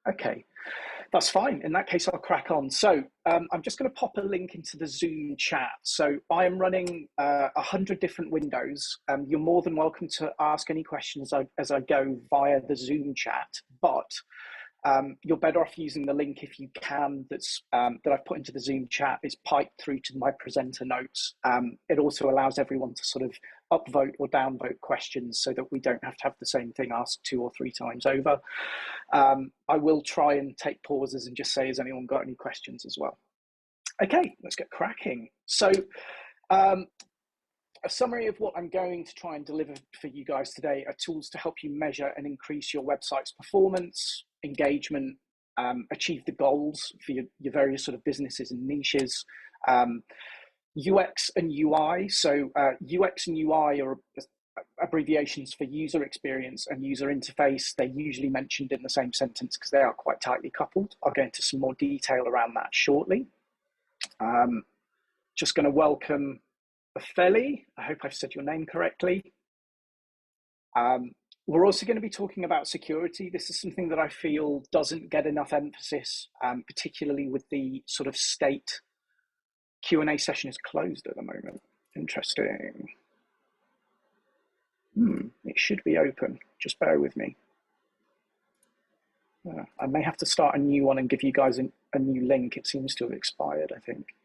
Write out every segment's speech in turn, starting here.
Okay, that's fine. In that case, I'll crack on. So I'm just going to pop a link into the Zoom chat. So I am running 100 different windows. You're more than welcome to ask any questions as I go via the Zoom chat, but you're better off using the link if you can that I've put into the Zoom chat. Is piped through to my presenter notes. It also allows everyone to sort of upvote or downvote questions so that we don't have to have the same thing asked 2 or 3 times over. I will try and take pauses and just say, has anyone got any questions as well? Okay, let's get cracking. So a summary of what I'm going to try and deliver for you guys today are tools to help you measure and increase your website's performance, engagement, achieve the goals for your various sort of businesses and niches. UX and UI. So UX and UI are abbreviations for user experience and user interface. They're usually mentioned in the same sentence because they are quite tightly coupled. I'll go into some more detail around that shortly. Just going to welcome Ofeli. I hope I've said your name correctly. We're also going to be talking about security. This is something that I feel doesn't get enough emphasis, particularly with the sort of state. Q&A session is closed at the moment. Interesting. It should be open. Just bear with me. I may have to start a new one and give you guys a new link. It seems to have expired, I think.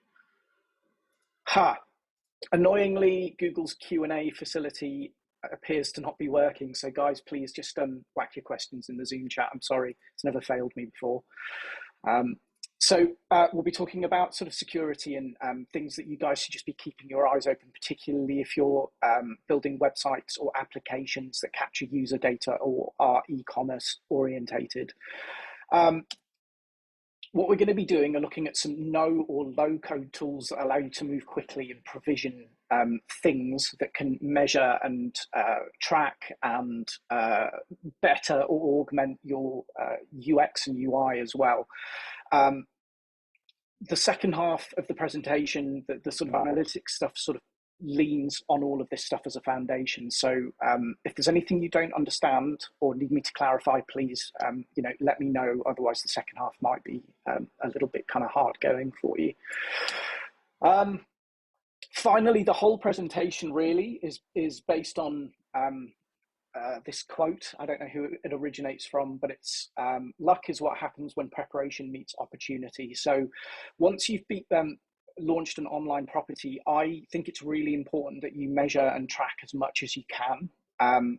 Annoyingly, Google's Q&A facility appears to not be working. So guys, please just whack your questions in the Zoom chat. I'm sorry, it's never failed me before. So we'll be talking about sort of security and things that you guys should just be keeping your eyes open, particularly if you're building websites or applications that capture user data or are e-commerce orientated. What we're going to be doing are looking at some no or low code tools that allow you to move quickly and provision things that can measure and track and better or augment your UX and UI as well. The second half of the presentation, the sort of analytics stuff sort of leans on all of this stuff as a foundation. So if there's anything you don't understand or need me to clarify, please, let me know. Otherwise, the second half might be a little bit kind of hard going for you. Finally, the whole presentation really is based on this quote. I don't know who it originates from, but it's luck is what happens when preparation meets opportunity. So once you've launched an online property, I think it's really important that you measure and track as much as you can.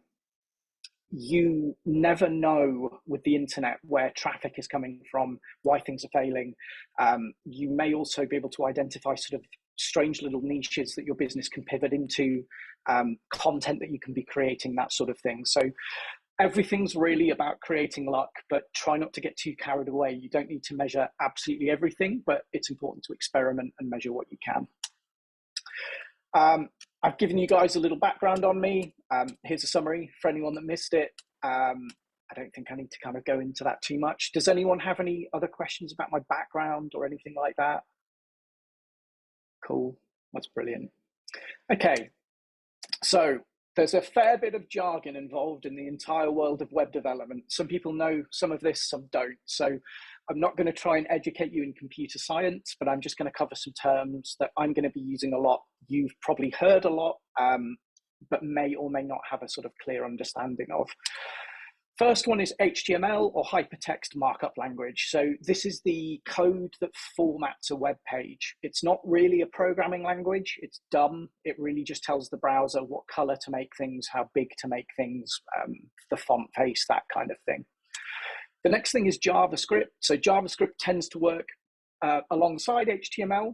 You never know with the internet where traffic is coming from, why things are failing. You may also be able to identify sort of strange little niches that your business can pivot into, content that you can be creating, that sort of thing. So everything's really about creating luck, but try not to get too carried away. You don't need to measure absolutely everything, but it's important to experiment and measure what you can. I've given you guys a little background on me. Here's a summary for anyone that missed it. I don't think I need to kind of go into that too much. Does anyone have any other questions about my background or anything like that? Cool, that's brilliant. Okay, so there's a fair bit of jargon involved in the entire world of web development. Some people know some of this, some don't. So I'm not going to try and educate you in computer science, but I'm just going to cover some terms that I'm going to be using a lot. You've probably heard a lot, but may or may not have a sort of clear understanding of. First one is HTML or hypertext markup language. So this is the code that formats a web page. It's not really a programming language. It's dumb. It really just tells the browser what color to make things, how big to make things, the font face, that kind of thing. The next thing is JavaScript. So JavaScript tends to work alongside HTML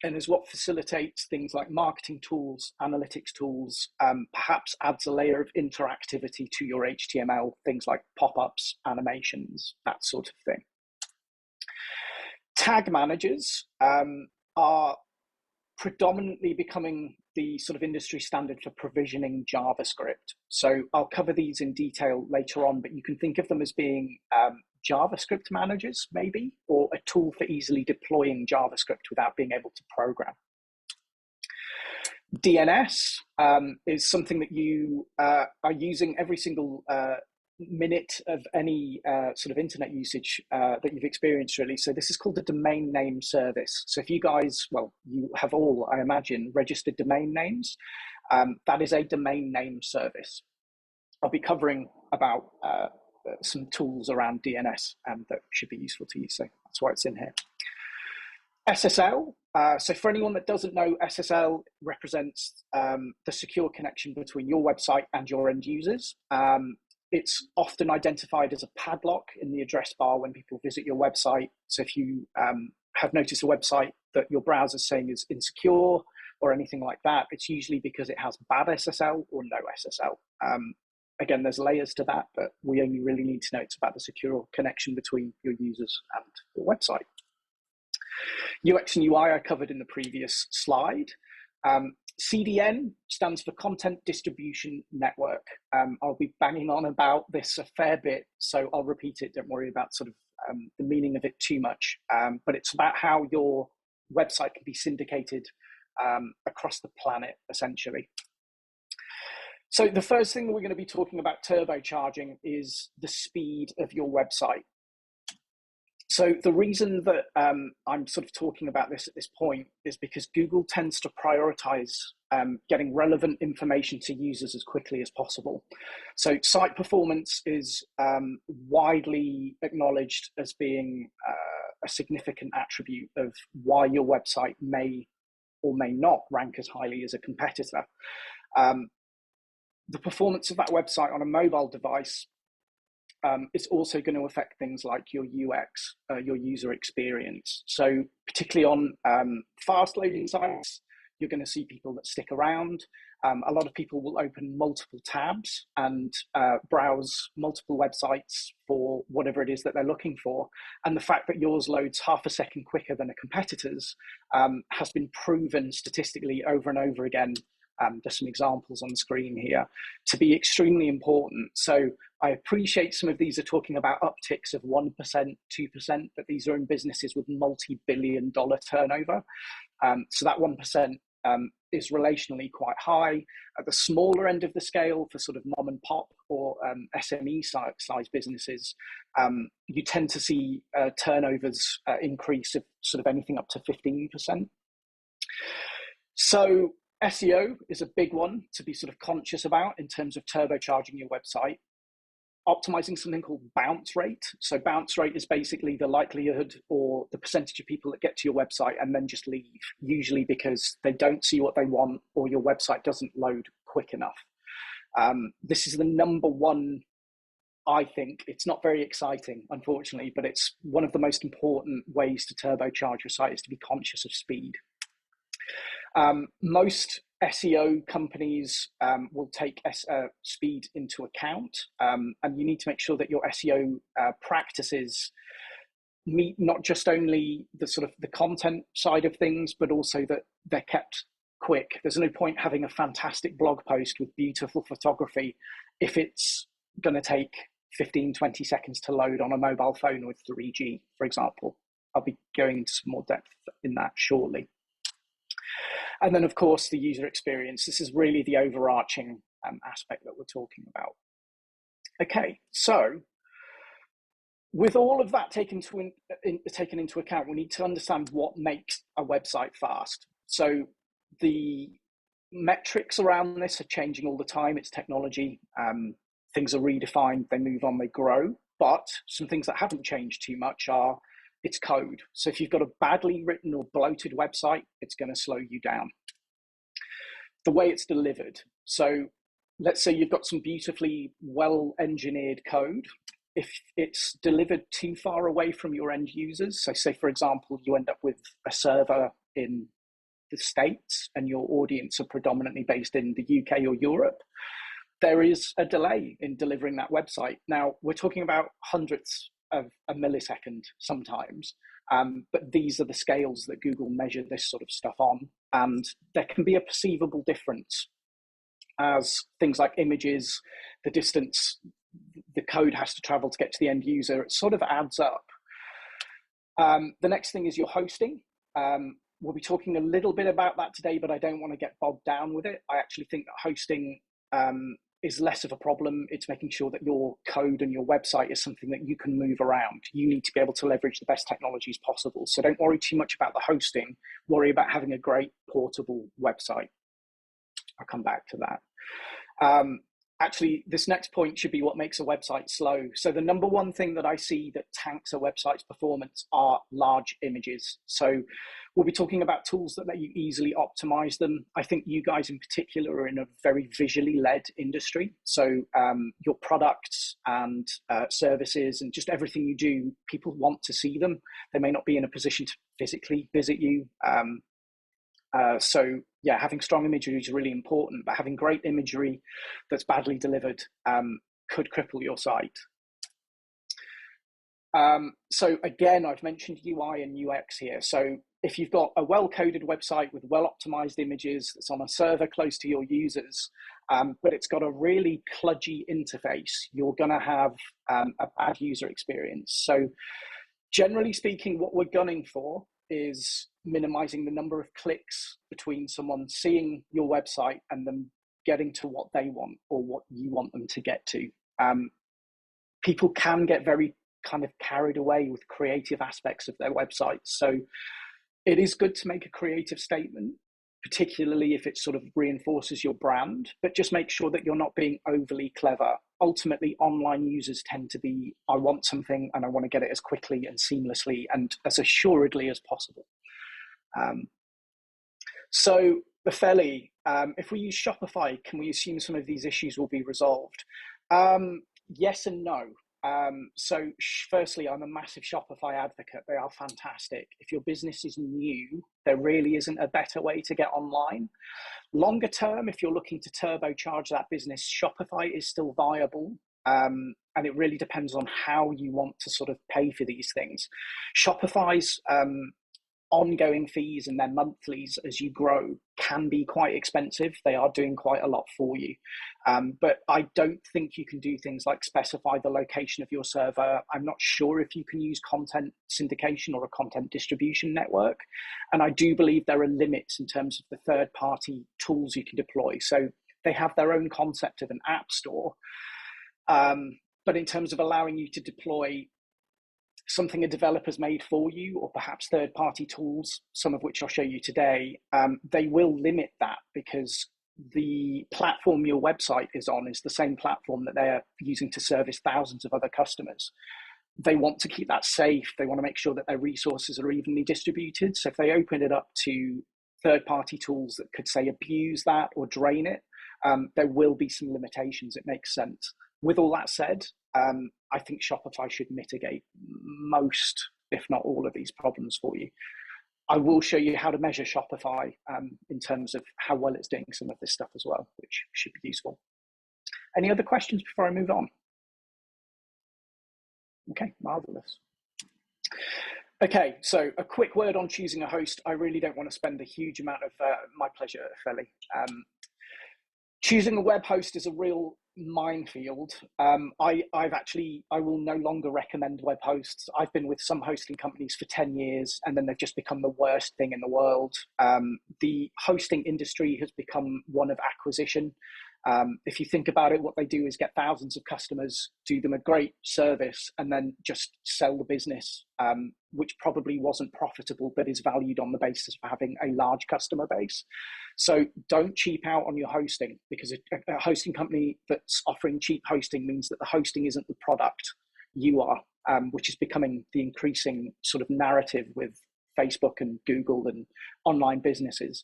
and is what facilitates things like marketing tools, analytics tools, perhaps adds a layer of interactivity to your HTML, things like pop-ups, animations, that sort of thing. Tag managers are predominantly becoming the sort of industry standard for provisioning JavaScript. So I'll cover these in detail later on, but you can think of them as being JavaScript managers, maybe, or a tool for easily deploying JavaScript without being able to program. DNS is something that you are using every single minute of any sort of internet usage that you've experienced, really. So this is called the domain name service. So if you guys, well, you have all, I imagine, registered domain names, that is a domain name service. I'll be covering about some tools around DNS that should be useful to you. So that's why it's in here. SSL. So for anyone that doesn't know, SSL represents the secure connection between your website and your end users. It's often identified as a padlock in the address bar when people visit your website. So if you have noticed a website that your browser's saying is insecure or anything like that, it's usually because it has bad SSL or no SSL. Again, there's layers to that, but we only really need to know it's about the secure connection between your users and your website. UX and UI I covered in the previous slide. CDN stands for Content Distribution Network. I'll be banging on about this a fair bit, so I'll repeat it. Don't worry about sort of the meaning of it too much, but it's about how your website can be syndicated across the planet, essentially. So the first thing that we're going to be talking about turbocharging is the speed of your website. So the reason that I'm sort of talking about this at this point is because Google tends to prioritize getting relevant information to users as quickly as possible. So site performance is widely acknowledged as being a significant attribute of why your website may or may not rank as highly as a competitor. The performance of that website on a mobile device is also going to affect things like your UX, your user experience. So particularly on fast loading sites, you're going to see people that stick around. A lot of people will open multiple tabs and browse multiple websites for whatever it is that they're looking for. And the fact that yours loads half a second quicker than a competitor's has been proven statistically over and over again. There's some examples on the screen here, to be extremely important. So I appreciate some of these are talking about upticks of 1%, 2%, but these are in businesses with multi-billion-dollar turnover. So that 1% is relationally quite high. At the smaller end of the scale, for sort of mom and pop or SME size businesses, you tend to see turnovers increase of sort of anything up to 15%. So SEO is a big one to be sort of conscious about in terms of turbocharging your website. Optimizing something called bounce rate. So bounce rate is basically the likelihood or the percentage of people that get to your website and then just leave, usually because they don't see what they want or your website doesn't load quick enough. This is the number one, I think. It's not very exciting, unfortunately, but it's one of the most important ways to turbocharge your site is to be conscious of speed. Most SEO companies will take speed into account, and you need to make sure that your SEO practices meet not just only the sort of the content side of things, but also that they're kept quick. There's no point having a fantastic blog post with beautiful photography if it's going to take 15, 20 seconds to load on a mobile phone with 3G, for example. I'll be going into some more depth in that shortly. And then, of course, the user experience. This is really the overarching aspect that we're talking about. Okay, so with all of that taken into account, we need to understand what makes a website fast. So the metrics around this are changing all the time. It's technology. Things are redefined, they move on, they grow. But some things that haven't changed too much are it's code. So if you've got a badly written or bloated website, it's going to slow you down. The way it's delivered. So let's say you've got some beautifully well-engineered code. If it's delivered too far away from your end users, so say, for example, you end up with a server in the States and your audience are predominantly based in the UK or Europe, there is a delay in delivering that website. Now, we're talking about hundredths of a millisecond sometimes, but these are the scales that Google measure this sort of stuff on, and there can be a perceivable difference as things like images, the distance the code has to travel to get to the end user, it sort of adds up. The next thing is your hosting. We'll be talking a little bit about that today, but I don't want to get bogged down with it. I actually think that hosting is less of a problem. It's making sure that your code and your website is something that you can move around. You need to be able to leverage the best technologies possible. So don't worry too much about the hosting. Worry about having a great portable website. I'll come back to that. Actually, this next point should be what makes a website slow. So the number one thing that I see that tanks a website's performance are large images. So we'll be talking about tools that let you easily optimize them. I think you guys in particular are in a very visually led industry. So your products and services and just everything you do, people want to see them. They may not be in a position to physically visit you. So yeah, having strong imagery is really important, but having great imagery that's badly delivered could cripple your site. So again, I've mentioned UI and UX here. So if you've got a well-coded website with well-optimized images that's on a server close to your users, but it's got a really kludgy interface, you're going to have a bad user experience. So generally speaking, what we're gunning for is minimizing the number of clicks between someone seeing your website and them getting to what they want or what you want them to get to. People can get very kind of carried away with creative aspects of their websites. So it is good to make a creative statement, particularly if it sort of reinforces your brand, but just make sure that you're not being overly clever. Ultimately, online users tend to be, I want something and I want to get it as quickly and seamlessly and as assuredly as possible. So Betheli, if we use Shopify, can we assume some of these issues will be resolved? Yes and no. So firstly, I'm a massive Shopify advocate. They are fantastic. If your business is new, there really isn't a better way to get online. Longer term, if you're looking to turbocharge that business, Shopify is still viable. And it really depends on how you want to sort of pay for these things. Shopify's ongoing fees and their monthlies as you grow can be quite expensive. They are doing quite a lot for you. But I don't think you can do things like specify the location of your server. I'm not sure if you can use content syndication or a content distribution network. And I do believe there are limits in terms of the third-party tools you can deploy. So they have their own concept of an app store. But in terms of allowing you to deploy something a developer's made for you, or perhaps third-party tools, some of which I'll show you today, they will limit that because the platform your website is on is the same platform that they're using to service thousands of other customers. They want to keep that safe. They want to make sure that their resources are evenly distributed. So if they open it up to third-party tools that could, say, abuse that or drain it, there will be some limitations. It makes sense. With all that said, I think Shopify should mitigate most, if not all, of these problems for you. I will show you how to measure Shopify in terms of how well it's doing some of this stuff as well, which should be useful. Any other questions before I move on? Okay, marvelous. Okay, so a quick word on choosing a host. I really don't want to spend a huge amount of my pleasure, Feli. Choosing a web host is a real minefield. I will no longer recommend web hosts. I've been with some hosting companies for 10 years and then they've just become the worst thing in the world. The hosting industry has become one of acquisition. If you think about it, what they do is get thousands of customers, do them a great service, and then just sell the business, which probably wasn't profitable, but is valued on the basis of having a large customer base. So don't cheap out on your hosting, because a hosting company that's offering cheap hosting means that the hosting isn't the product, you are, which is becoming the increasing sort of narrative with Facebook and Google and online businesses.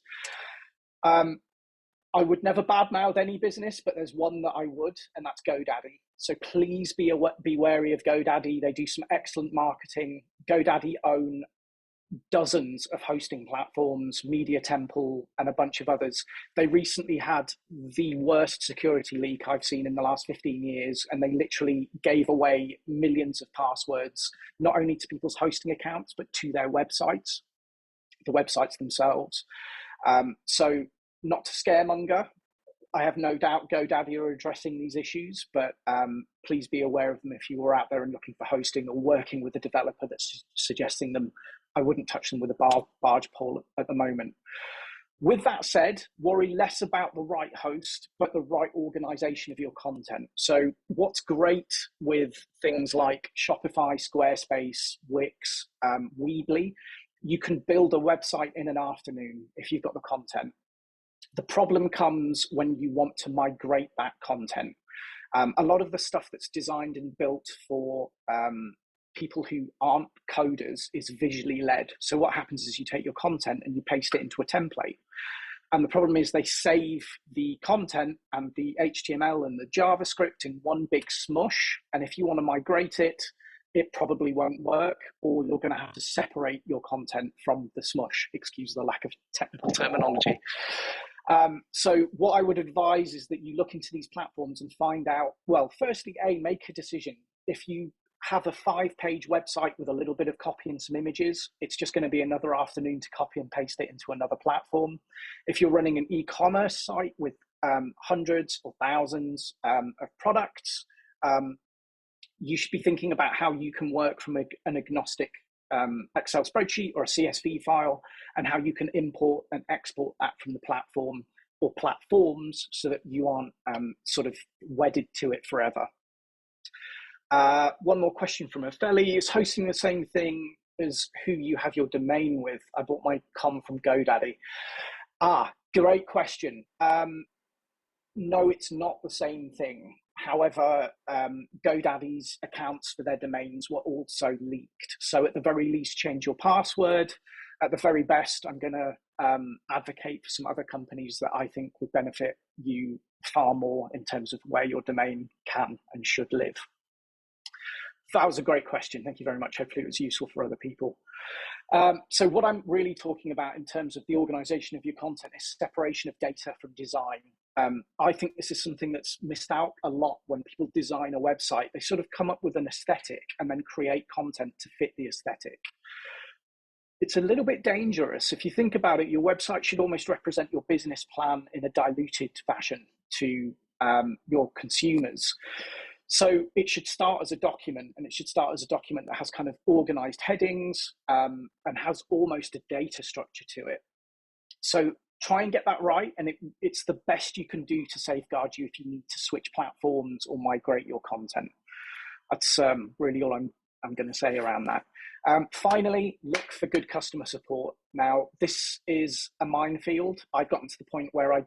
I would never badmouth any business, but there's one that I would, and that's GoDaddy. So please be wary of GoDaddy. They do some excellent marketing. GoDaddy own dozens of hosting platforms, Media Temple, and a bunch of others. They recently had the worst security leak I've seen in the last 15 years, and they literally gave away millions of passwords, not only to people's hosting accounts, but to their websites, the websites themselves. So not to scaremonger, I have no doubt GoDaddy are addressing these issues, but please be aware of them if you were out there and looking for hosting or working with a developer that's suggesting them. I wouldn't touch them with a barge pole at the moment. With that said, worry less about the right host, but the right organization of your content. So what's great with things like Shopify, Squarespace, Wix, Weebly, you can build a website in an afternoon if you've got the content. The problem comes when you want to migrate that content. A lot of the stuff that's designed and built for people who aren't coders is visually led. So what happens is you take your content and you paste it into a template. And the problem is they save the content and the HTML and the JavaScript in one big smush. And if you want to migrate it, it probably won't work, or you're going to have to separate your content from the smush. Excuse the lack of technical terminology. So what I would advise is that you look into these platforms and find out, well, firstly, make a decision. If you have a 5-page website with a little bit of copy and some images, it's just going to be another afternoon to copy and paste it into another platform. If you're running an e-commerce site with hundreds or thousands of products, you should be thinking about how you can work from an agnostic Excel spreadsheet or a CSV file, and how you can import and export that from the platform or platforms so that you aren't sort of wedded to it forever. One more question from Ophelia: is hosting the same thing as who you have your domain with? I bought my com from GoDaddy. Great question. No, it's not the same thing. However, GoDaddy's accounts for their domains were also leaked. So at the very least, change your password. At the very best, I'm going to advocate for some other companies that I think would benefit you far more in terms of where your domain can and should live. That was a great question. Thank you very much. Hopefully it was useful for other people. So what I'm really talking about in terms of the organization of your content is separation of data from design. I think this is something that's missed out a lot when people design a website. They sort of come up with an aesthetic and then create content to fit the aesthetic. It's a little bit dangerous. If you think about it, your website should almost represent your business plan in a diluted fashion to your consumers. So it should start as a document, and it should start as a document that has kind of organized headings and has almost a data structure to it. So try and get that right, and it's the best you can do to safeguard you if you need to switch platforms or migrate your content. That's really all I'm going to say around that. Finally, look for good customer support. Now, this is a minefield. I've gotten to the point where I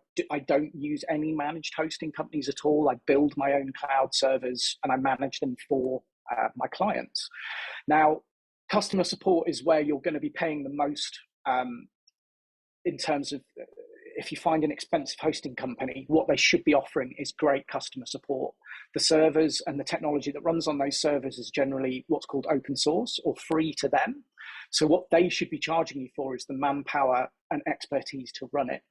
don't use any managed hosting companies at all. I build my own cloud servers and I manage them for my clients. Now, customer support is where you're going to be paying the most in terms of if you find an expensive hosting company, what they should be offering is great customer support. The servers and the technology that runs on those servers is generally what's called open source or free to them. So what they should be charging you for is the manpower and expertise to run it.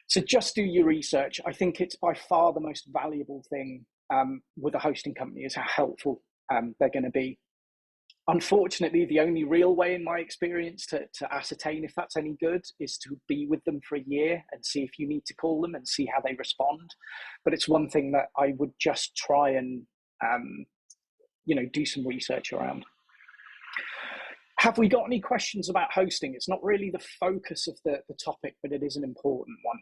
So just do your research. I think it's by far the most valuable thing with a hosting company is how helpful they're going to be. Unfortunately, the only real way in my experience to ascertain if that's any good is to be with them for a year and see if you need to call them and see how they respond. But it's one thing that I would just try and, do some research around. Have we got any questions about hosting? It's not really the focus of the topic, but it is an important one.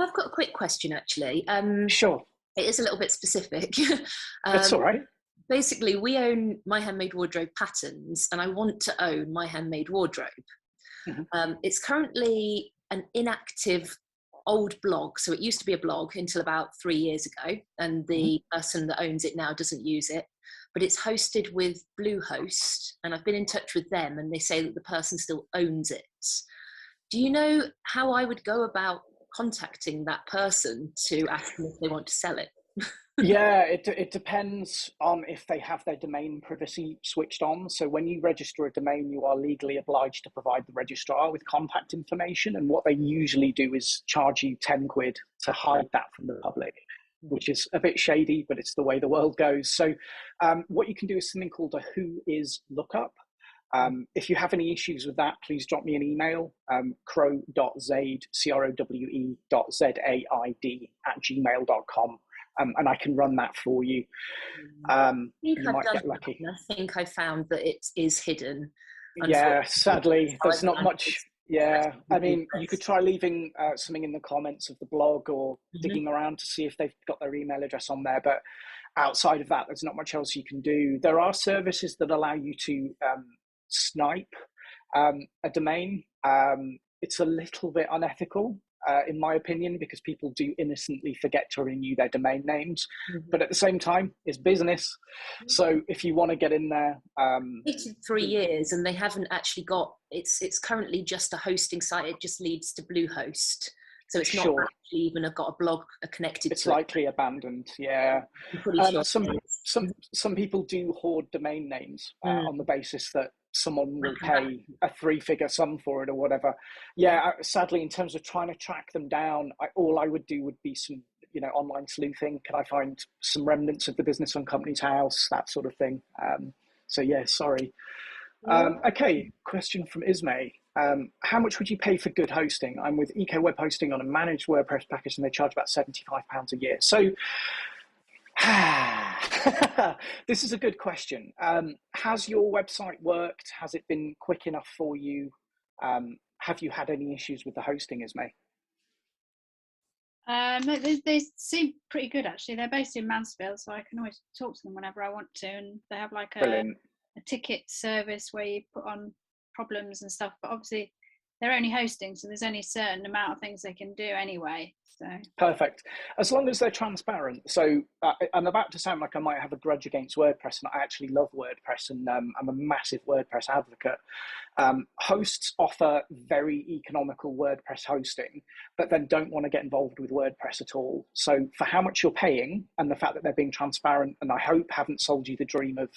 I've got a quick question, actually. Sure. It is a little bit specific. That's all right. Basically, we own My Handmade Wardrobe Patterns, and I want to own My Handmade Wardrobe. Mm-hmm. It's currently an inactive old blog. So it used to be a blog until about 3 years ago, and the person that owns it now doesn't use it. But it's hosted with Bluehost, and I've been in touch with them, and they say that the person still owns it. Do you know how I would go about contacting that person to ask them if they want to sell it? Yeah, it depends on if they have their domain privacy switched on. So when you register a domain, you are legally obliged to provide the registrar with contact information. And what they usually do is charge you 10 quid to hide that from the public, which is a bit shady, but it's the way the world goes. So what you can do is something called a who is lookup. If you have any issues with that, please drop me an email, crowe.zaid, crowe.zaid@gmail.com. And I can run that for you. You might get lucky. I think I found that it is hidden. Yeah, sadly, there's not much. Yeah, I mean, you could try leaving something in the comments of the blog or digging around to see if they've got their email address on there. But outside of that, there's not much else you can do. There are services that allow you to snipe a domain. It's a little bit unethical, in my opinion, because people do innocently forget to renew their domain names. But at the same time, it's business. So if you want to get in there, waited 3 years and they haven't actually got, it's currently just a hosting site. It just leads to Bluehost. So it's not actually even got a blog connected it's to it. likely abandoned. Yeah. I'm pretty sure Some people do hoard domain names on the basis that someone will pay a 3-figure sum for it or whatever. Yeah, sadly, in terms of trying to track them down, all I would do would be some, online sleuthing. Can I find some remnants of the business on Company's House, that sort of thing. So yeah, sorry. Okay, question from Ismay. How much would you pay for good hosting? I'm with EK Web Hosting on a managed WordPress package and they charge about £75 a year. So this is a good question. Has your website worked? Has it been quick enough for you? Have you had any issues with the hosting, Ismay? They seem pretty good, actually. They're based in Mansfield, so I can always talk to them whenever I want to. And they have like a ticket service where you put on problems and stuff. But obviously, they're only hosting, so there's only a certain amount of things they can do anyway. So perfect, as long as they're transparent. So I'm about to sound like I might have a grudge against WordPress, and I actually love WordPress, and I'm a massive WordPress advocate. Hosts offer very economical WordPress hosting, but then don't want to get involved with WordPress at all. So for how much you're paying and the fact that they're being transparent, and I hope haven't sold you the dream of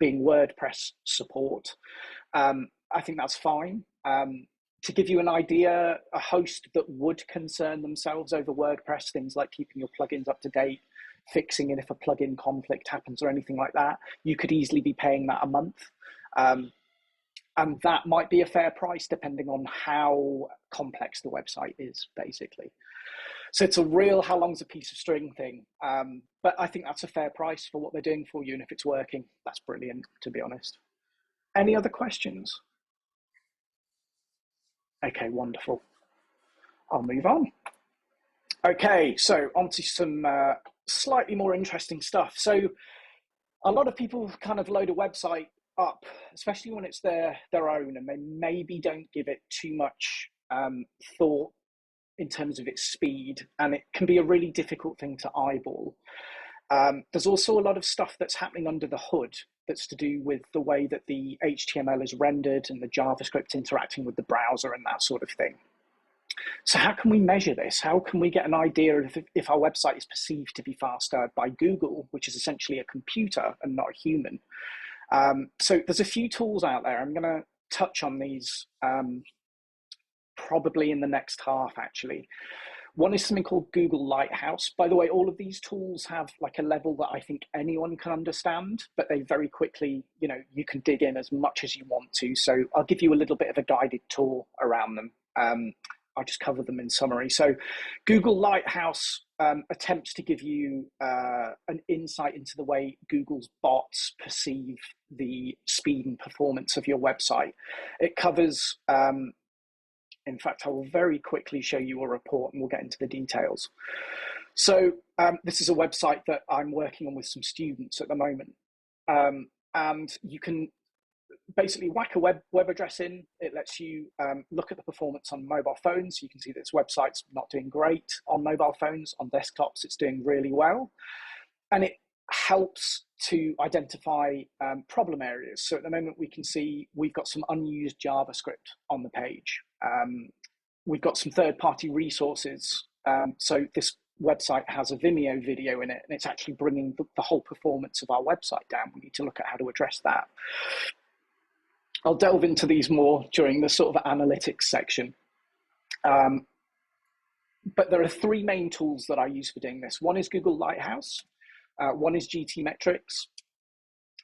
being WordPress support, I think that's fine. To give you an idea, a host that would concern themselves over WordPress, things like keeping your plugins up to date, fixing it if a plugin conflict happens or anything like that, you could easily be paying that a month. And that might be a fair price depending on how complex the website is, basically. So it's a real how long's a piece of string thing. But I think that's a fair price for what they're doing for you. And if it's working, that's brilliant, to be honest. Any other questions? Okay, wonderful. I'll move on. Okay, so on to some slightly more interesting stuff. So a lot of people kind of load a website up, especially when it's their own, and they maybe don't give it too much thought in terms of its speed, and it can be a really difficult thing to eyeball. There's also a lot of stuff that's happening under the hood that's to do with the way that the HTML is rendered and the JavaScript interacting with the browser and that sort of thing. So how can we measure this? How can we get an idea of if our website is perceived to be faster by Google, which is essentially a computer and not a human? So there's a few tools out there. I'm going to touch on these probably in the next half, actually. One is something called Google Lighthouse. By the way, all of these tools have like a level that I think anyone can understand, but they very quickly, you can dig in as much as you want to. So I'll give you a little bit of a guided tour around them. I'll just cover them in summary. So Google Lighthouse attempts to give you an insight into the way Google's bots perceive the speed and performance of your website. It covers, in fact, I will very quickly show you a report and we'll get into the details. So this is a website that I'm working on with some students at the moment. And you can basically whack a web address in. It lets you look at the performance on mobile phones. You can see that this website's not doing great on mobile phones. On desktops, it's doing really well. And it helps to identify problem areas. So at the moment, we can see we've got some unused JavaScript on the page. We've got some third-party resources. So this website has a Vimeo video in it, and it's actually bringing the whole performance of our website down. We need to look at how to address that. I'll delve into these more during the sort of analytics section. But there are three main tools that I use for doing this. One is Google Lighthouse, one is GTmetrix,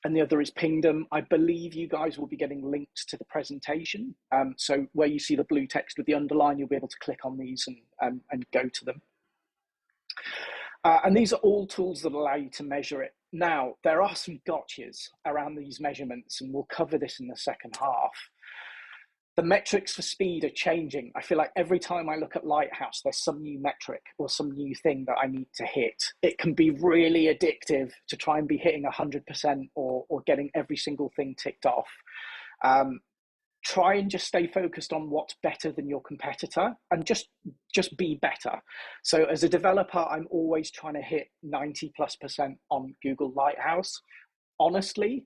and the other is Pingdom. I believe you guys will be getting links to the presentation. So where you see the blue text with the underline, you'll be able to click on these and go to them. And these are all tools that allow you to measure it. Now, there are some gotchas around these measurements, and we'll cover this in the second half. The metrics for speed are changing. I feel like every time I look at Lighthouse, there's some new metric or some new thing that I need to hit. It can be really addictive to try and be hitting 100% or getting every single thing ticked off. Try and just stay focused on what's better than your competitor and just be better. So as a developer, I'm always trying to hit 90+% on Google Lighthouse. Honestly,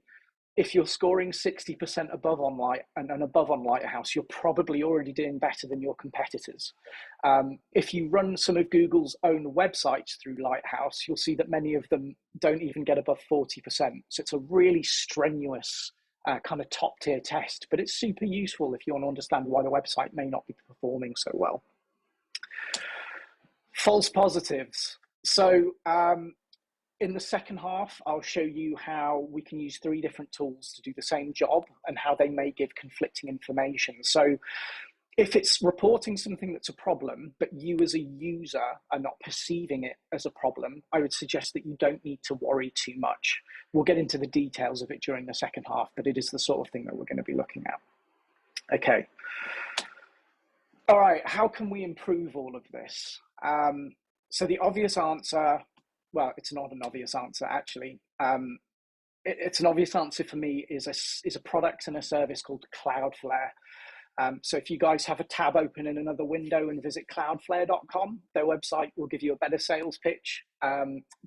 if you're scoring 60% above on above on Lighthouse, you're probably already doing better than your competitors. If you run some of Google's own websites through Lighthouse, you'll see that many of them don't even get above 40%. So it's a really strenuous kind of top tier test, but it's super useful if you want to understand why the website may not be performing so well. False positives. So in the second half, I'll show you how we can use 3 different tools to do the same job and how they may give conflicting information. So if it's reporting something that's a problem, but you as a user are not perceiving it as a problem, I would suggest that you don't need to worry too much. We'll get into the details of it during the second half, but it is the sort of thing that we're going to be looking at. Okay. All right, how can we improve all of this? So the obvious answer, well, it's not an obvious answer, actually. It's an obvious answer for me is a product and a service called Cloudflare. So if you guys have a tab open in another window and visit cloudflare.com, their website will give you a better sales pitch.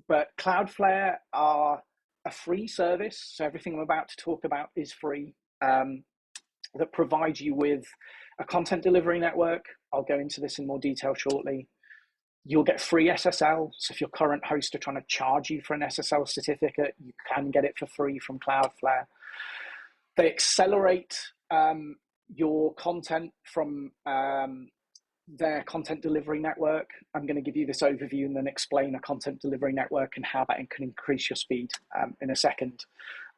But Cloudflare are a free service. So everything I'm about to talk about is free, that provides you with a content delivery network. I'll go into this in more detail shortly. You'll get free SSL. So if your current host are trying to charge you for an SSL certificate, you can get it for free from Cloudflare. They accelerate your content from their content delivery network. I'm going to give you this overview and then explain a content delivery network and how that can increase your speed in a second.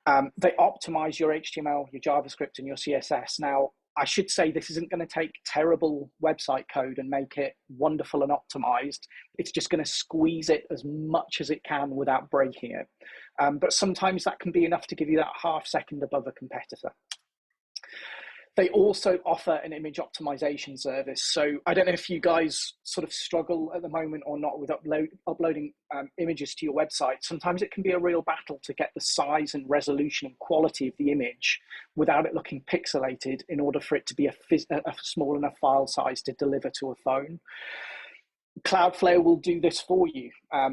They optimize your HTML, your JavaScript, and your CSS. Now, I should say this isn't going to take terrible website code and make it wonderful and optimized. It's just going to squeeze it as much as it can without breaking it. But sometimes that can be enough to give you that half second above a competitor. They also offer an image optimization service. So I don't know if you guys sort of struggle at the moment or not with uploading images to your website. Sometimes it can be a real battle to get the size and resolution and quality of the image without it looking pixelated in order for it to be a small enough file size to deliver to a phone. Cloudflare will do this for you.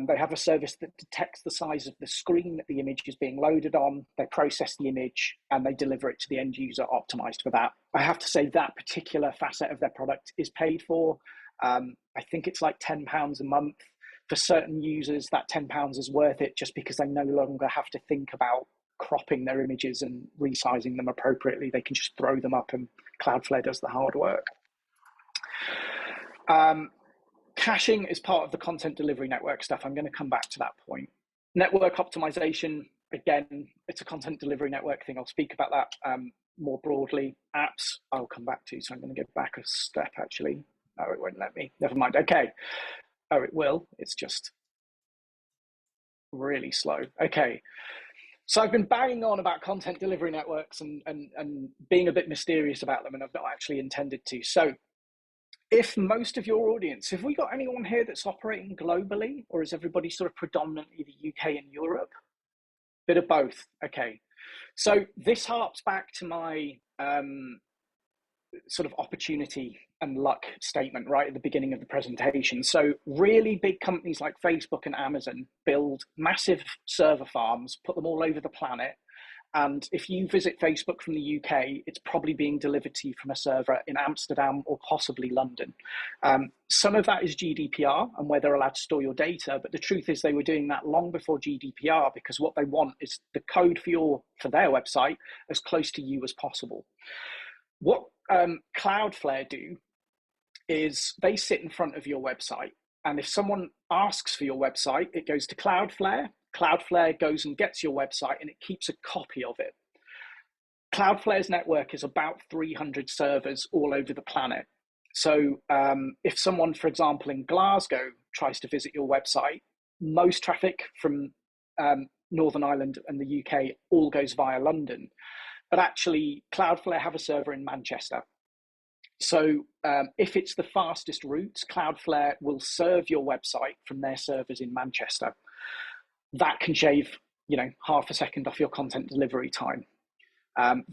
They have a service that detects the size of the screen that the image is being loaded on. They process the image and they deliver it to the end user optimized for that. I have to say that particular facet of their product is paid for. I think it's like £10 a month. For certain users, that £10 is worth it just because they no longer have to think about cropping their images and resizing them appropriately. They can just throw them up and Cloudflare does the hard work. Caching is part of the content delivery network stuff. I'm going to come back to that point. Network optimization, again, it's a content delivery network thing. I'll speak about that more broadly. Apps, I'll come back to. So I'm going to go back a step, actually. No, it won't let me. Never mind. Okay. Oh, it will. It's just really slow. Okay. So I've been banging on about content delivery networks and being a bit mysterious about them, and I've not actually intended to. So if most of your audience, have we got anyone here that's operating globally, or is everybody sort of predominantly the UK and Europe? Bit of both. Okay. So this harps back to my sort of opportunity and luck statement right at the beginning of the presentation. So really big companies like Facebook and Amazon build massive server farms, put them all over the planet. And if you visit Facebook from the UK, it's probably being delivered to you from a server in Amsterdam or possibly London. Some of that is GDPR and where they're allowed to store your data. But the truth is they were doing that long before GDPR because what they want is the code for their website as close to you as possible. What Cloudflare do is they sit in front of your website. And if someone asks for your website, it goes to Cloudflare. Cloudflare goes and gets your website and it keeps a copy of it. Cloudflare's network is about 300 servers all over the planet. So if someone, for example, in Glasgow tries to visit your website, most traffic from Northern Ireland and the UK all goes via London. But actually, Cloudflare have a server in Manchester. So if it's the fastest route, Cloudflare will serve your website from their servers in Manchester. That can shave, half a second off your content delivery time.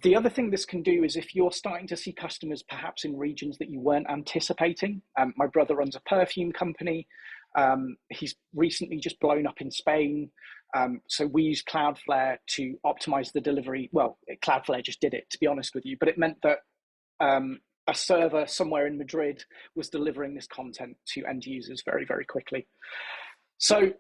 The other thing this can do is if you're starting to see customers perhaps in regions that you weren't anticipating. My brother runs a perfume company. He's recently just blown up in Spain. So we used Cloudflare to optimize the delivery. Well, Cloudflare just did it, to be honest with you, but it meant that a server somewhere in Madrid was delivering this content to end users very, very quickly. So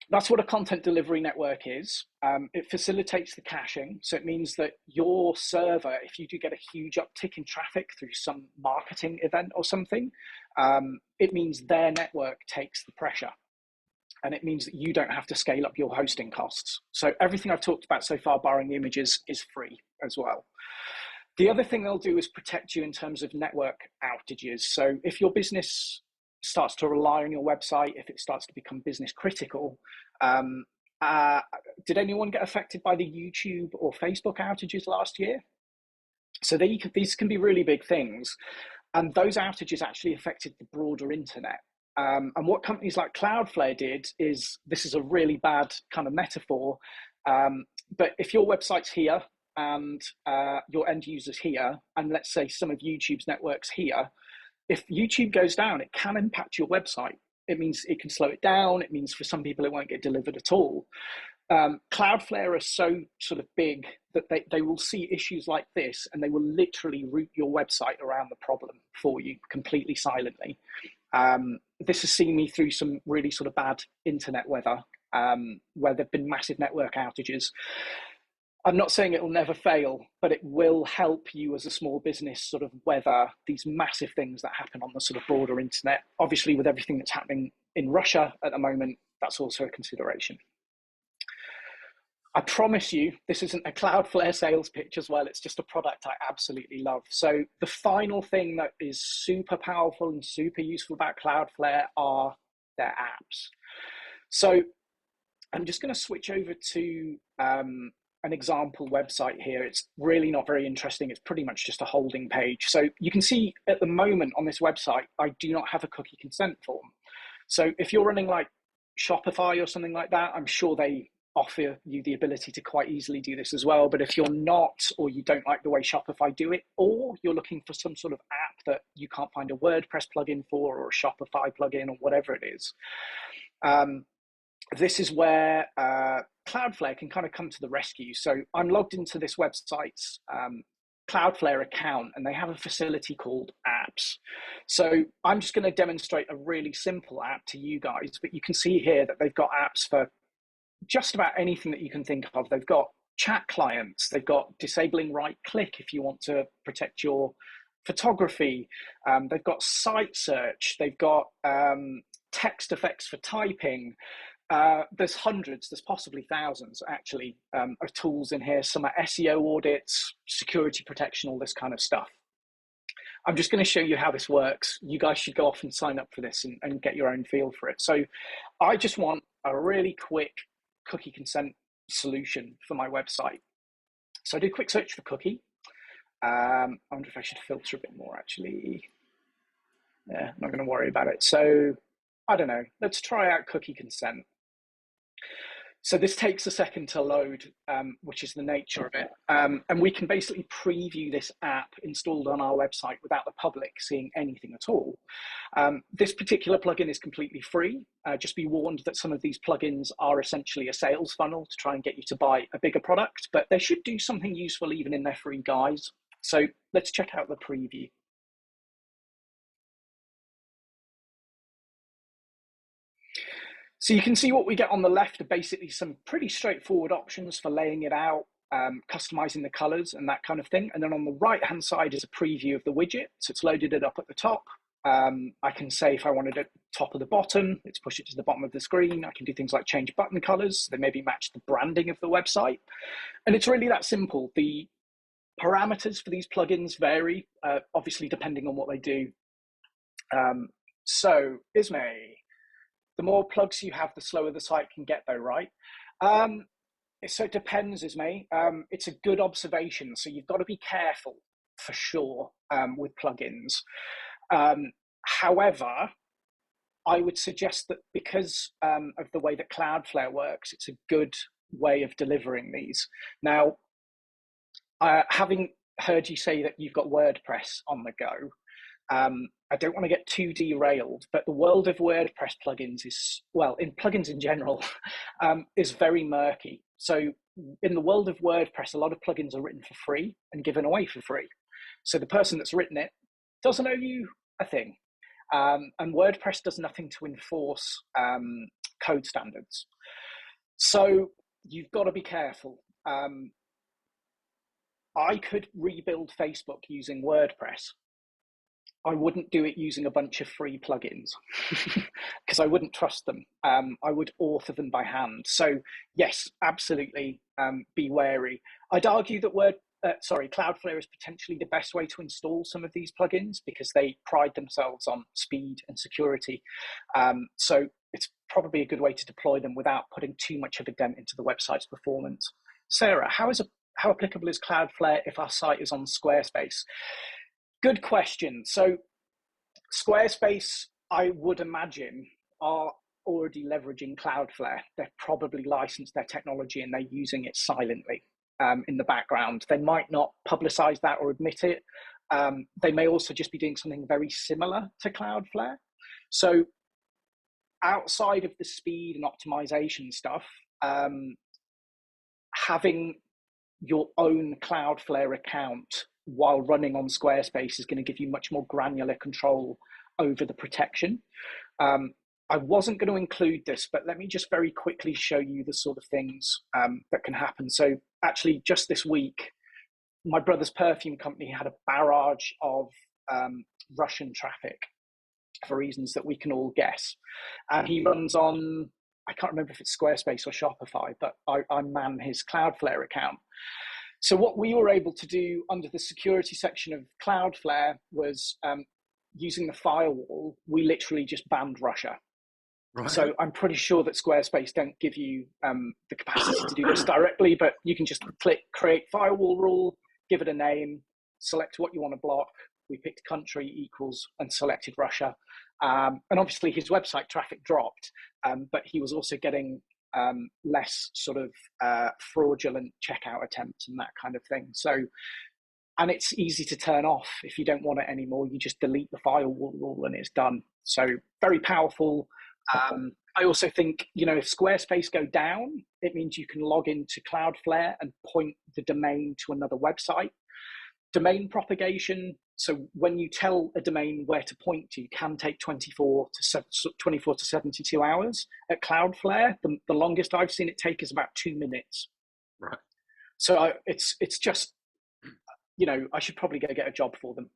that's what a content delivery network is. It facilitates the caching. So it means that your server, if you do get a huge uptick in traffic through some marketing event or something, it means their network takes the pressure. And it means that you don't have to scale up your hosting costs. So everything I've talked about so far, barring the images, is free as well. The other thing they'll do is protect you in terms of network outages. So if your business starts to rely on your website, if it starts to become business critical, did anyone get affected by the YouTube or Facebook outages last year? So these can be really big things. And those outages actually affected the broader internet. And what companies like Cloudflare did is, this is a really bad kind of metaphor, but if your website's here and your end users here, and let's say some of YouTube's networks here, if YouTube goes down, it can impact your website. It means it can slow it down. It means for some people it won't get delivered at all. Cloudflare are so sort of big that they will see issues like this and they will literally route your website around the problem for you completely silently. This has seen me through some really sort of bad internet weather where there've been massive network outages. I'm not saying it will never fail, but it will help you as a small business sort of weather these massive things that happen on the sort of broader internet. Obviously, with everything that's happening in Russia at the moment, that's also a consideration. I promise you, this isn't a Cloudflare sales pitch as well. It's just a product I absolutely love. So the final thing that is super powerful and super useful about Cloudflare are their apps. So I'm just going to switch over to an example website here. It's really not very interesting. It's pretty much just a holding page. So you can see at the moment on this website, I do not have a cookie consent form. So if you're running like Shopify or something like that, I'm sure they offer you the ability to quite easily do this as well. But if you're not, or you don't like the way Shopify do it, or you're looking for some sort of app that you can't find a WordPress plugin for, or a Shopify plugin, or whatever it is, this is where Cloudflare can kind of come to the rescue. So I'm logged into this website's Cloudflare account, and they have a facility called apps. So I'm just going to demonstrate a really simple app to you guys, but you can see here that they've got apps for just about anything that you can think of. They've got chat clients, they've got disabling right click if you want to protect your photography, they've got site search, they've got text effects for typing. There's hundreds, there's possibly thousands actually of tools in here. Some are SEO audits, security protection, all this kind of stuff. I'm just going to show you how this works. You guys should go off and sign up for this and get your own feel for it. So I just want a really quick cookie consent solution for my website. So I do a quick search for cookie. I wonder if I should filter a bit more actually. Yeah, I'm not going to worry about it. So I don't know, let's try out cookie consent. So this takes a second to load, which is the nature of it. And we can basically preview this app installed on our website without the public seeing anything at all. This particular plugin is completely free. Just be warned that some of these plugins are essentially a sales funnel to try and get you to buy a bigger product, but they should do something useful even in their free guise. So let's check out the preview. So you can see what we get on the left are basically some pretty straightforward options for laying it out, customizing the colors and that kind of thing. And then on the right-hand side is a preview of the widget. So it's loaded it up at the top. I can say if I wanted it top of the bottom, let's push it to the bottom of the screen. I can do things like change button colors. They maybe match the branding of the website. And it's really that simple. The parameters for these plugins vary, obviously depending on what they do. So Ismay, the more plugs you have, the slower the site can get though, right? So it depends, Ismay. It's a good observation. So you've got to be careful. for sure with plugins. However, I would suggest that because of the way that Cloudflare works, it's a good way of delivering these. Now, having heard you say that you've got WordPress on the go, I don't want to get too derailed, but the world of WordPress plugins is, well, in plugins in general, is very murky. So in the world of WordPress, a lot of plugins are written for free and given away for free. So the person that's written it doesn't owe you a thing. And WordPress does nothing to enforce code standards. So you've got to be careful. I could rebuild Facebook using WordPress. I wouldn't do it using a bunch of free plugins because I wouldn't trust them. I would author them by hand. So yes, absolutely be wary. I'd argue that Cloudflare is potentially the best way to install some of these plugins because they pride themselves on speed and security. So it's probably a good way to deploy them without putting too much of a dent into the website's performance. Sarah, how applicable is Cloudflare if our site is on Squarespace? Good question. So Squarespace, I would imagine, are already leveraging Cloudflare. They've probably licensed their technology and they're using it silently in the background. They might not publicize that or admit it. They may also just be doing something very similar to Cloudflare. So outside of the speed and optimization stuff, having your own Cloudflare account while running on Squarespace is going to give you much more granular control over the protection. I wasn't going to include this, but let me just very quickly show you the sort of things that can happen. So actually just this week, my brother's perfume company had a barrage of Russian traffic for reasons that we can all guess. And he runs on, I can't remember if it's Squarespace or Shopify, but I man his Cloudflare account. So what we were able to do under the security section of Cloudflare was using the firewall, we literally just banned Russia. Right. So I'm pretty sure that Squarespace don't give you the capacity to do this directly, but you can just click create firewall rule, give it a name, select what you want to block. We picked country equals and selected Russia. And obviously his website traffic dropped, but he was also getting less sort of fraudulent checkout attempts and that kind of thing. So, and it's easy to turn off. If you don't want it anymore, you just delete the firewall rule and it's done. So very powerful. I also think, if Squarespace go down, it means you can log into Cloudflare and point the domain to another website. Domain propagation, so when you tell a domain where to point to, can take 24 to 72 hours. At Cloudflare, the longest I've seen it take is about 2 minutes. Right. So it's just, I should probably go get a job for them.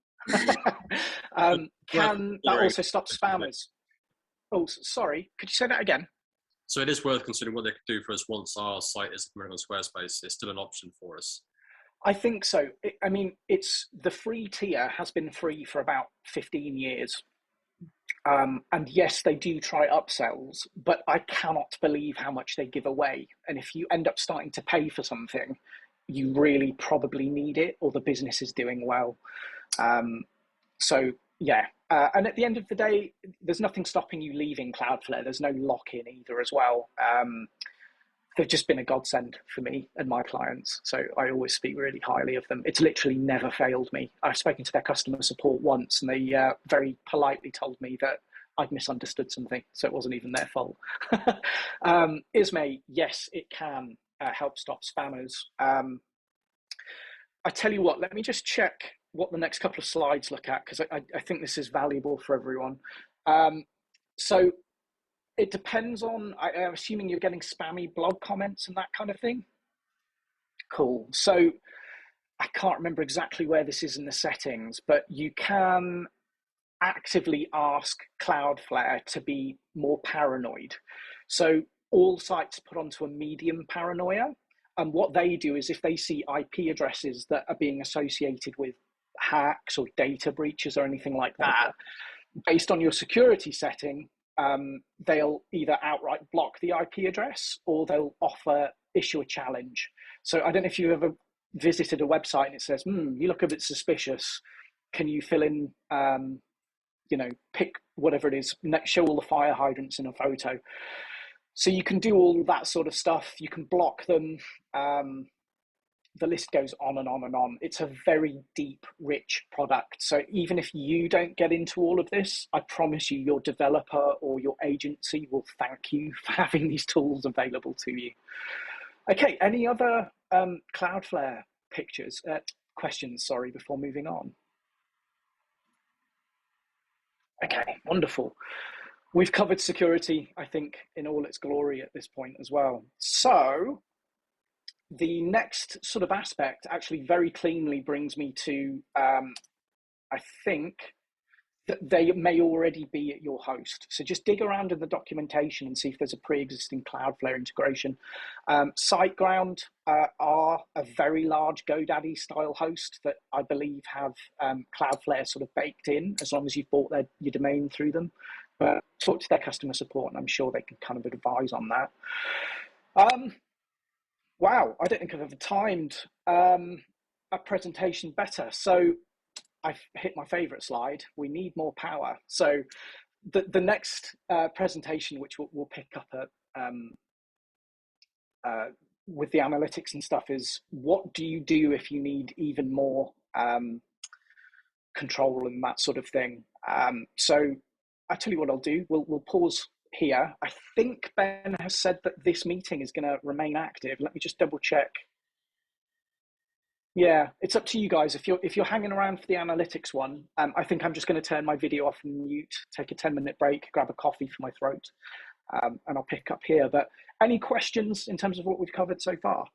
That also stop spammers? Oh, sorry, could you say that again? So it is worth considering what they could do for us once our site is running on Squarespace. It's still an option for us. I think so. It's the free tier has been free for about 15 years. And yes, they do try upsells, but I cannot believe how much they give away. And if you end up starting to pay for something, you really probably need it or the business is doing well. So yeah. And at the end of the day, there's nothing stopping you leaving Cloudflare. There's no lock-in either as well. They've just been a godsend for me and my clients. So I always speak really highly of them. It's literally never failed me. I've spoken to their customer support once and they very politely told me that I'd misunderstood something. So it wasn't even their fault. Ismay, yes, it can help stop spammers. I tell you what, let me just check what the next couple of slides look at, because I think this is valuable for everyone. So it depends on, I'm assuming you're getting spammy blog comments and that kind of thing. Cool. So I can't remember exactly where this is in the settings, but you can actively ask Cloudflare to be more paranoid. So all sites put onto a medium paranoia. And what they do is if they see IP addresses that are being associated with hacks or data breaches or anything like that, based on your security setting, they'll either outright block the IP address or they'll issue a challenge. So I don't know if you've ever visited a website and it says, you look a bit suspicious. Can you fill in, pick whatever it is, show all the fire hydrants in a photo. So you can do all that sort of stuff. You can block them. The list goes on and on and on. It's a very deep, rich product. So even if you don't get into all of this, I promise you, your developer or your agency will thank you for having these tools available to you. Okay, any other Cloudflare questions, before moving on? Okay, wonderful. We've covered security, I think, in all its glory at this point as well. So the next sort of aspect actually very cleanly brings me to, I think, that they may already be at your host. So just dig around in the documentation and see if there's a pre-existing Cloudflare integration. SiteGround are a very large GoDaddy style host that I believe have Cloudflare sort of baked in, as long as you've bought your domain through them. But talk to their customer support and I'm sure they can kind of advise on that. Wow, I don't think I've ever timed a presentation better. So I've hit my favorite slide. We need more power. So the next presentation, which we'll pick up at with the analytics and stuff, is what do you do if you need even more control and that sort of thing. So I tell you what I'll do. We'll pause here. I think Ben has said that this meeting is going to remain active. Let me just double check. Yeah, it's up to you guys. If you're hanging around for the analytics one, I think I'm just going to turn my video off and mute, take a 10-minute break, grab a coffee for my throat, and I'll pick up here. But any questions in terms of what we've covered so far?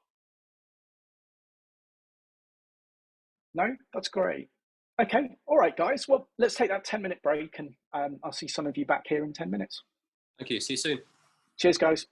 No? That's great. Okay, all right, guys. Well, let's take that 10-minute break and I'll see some of you back here in 10 minutes. Thank you. See you soon. Cheers, guys.